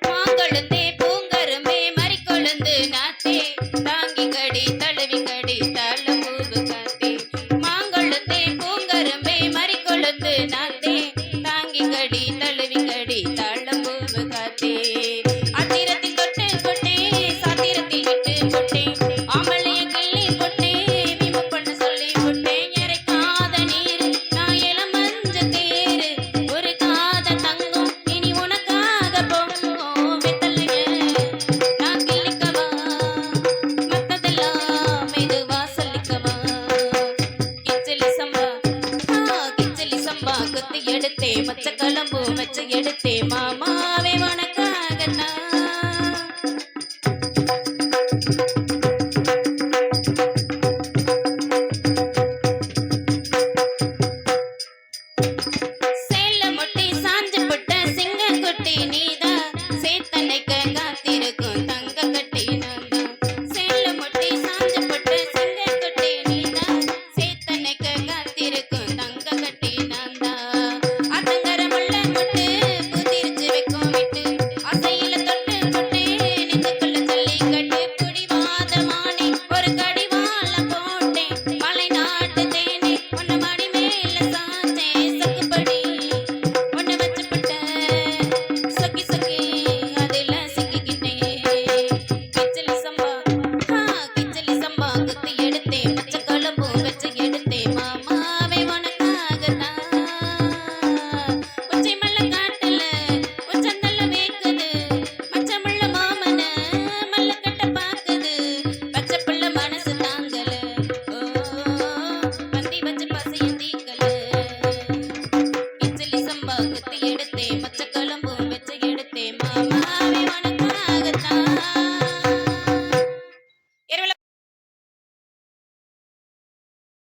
மாங்கொழுந்தே பூங்கரும்பே மறிக்கொழுந்து நாத்தே தாங்கி கடி தழுவி கடி தாளம்பூவு காத்தே மாங்கொழுந்தே பூங்கரும்பே மறிக்கொழுந்து நாத்தே தாங்கி கடி தழுவி கடி தாளம்பூவு காத்தே ஆத்திரத்தில் தொட்டு போட்டே சாத்திரத்தில் விட்டு போட்டே ஆம்பளைய கிள்ளி போட்டே விம பண்ண சொல்லி போட்டே இறைக்காத நீர் நான் இளம் மஞ்ச தேரு ஒரு காத தங்கம் இனி உனக்காக போகும் வெத்தலைய நான் கிள்ளிக்கவா மத்ததெல்லாம் மெதுவா சொல்லிக்கவா கிச்சலி சம்பா குத்தி எடுத்தே மச்ச கலம்பு மச்ச எடுத்தே மாமாவே உனக்காகத்தான் சேல முட்டி சாஞ்சு புட்ட சிங்க குட்டி நீதா சேத்தனைக்க காத்திருக்கும் தங்க கட்டி நான்தா சேல முட்டி சாஞ்சு புட்ட சிங்க குட்டி நீதா சேத்தனைக்க காத்திருக்கும் தங்க கட்டி நான்தா ஆத்தங்கர முள்ள முட்டு புதிர்ச்சு வைக்கும் விட்டு அசையில தொட்டு புட்டே நெஞ்சுக்குள்ள ஜல்லி கட்டு புடிவாதமானே ஒரு கடிவாள போட்டேன் மலை நாட்டு தேனே உன்ன மடி மேல சாச்சே சக்குப்படி உன்னை வச்சு புட்ட சொக்கி சொக்கி அதுல சிக்கிக்கிட்டேன் கிச்சலி சம்பா குத்தி எடுத்தே மச்ச குழம்பு வச்சு எடுத்தே மாமாவே உனக்காகத்தான் உச்சி மல்ல காட்டுல உச்சந்தல்ல வேக்குது மச்சமுள்ள மாமன மல்ல கட்ட பாக்குது பச்சை புள்ள மனசு தாங்கல ஓ பந்தி வச்சு பசைய தீக்கல கிச்சலி சம்பா குத்தி எடுத்தே மச்ச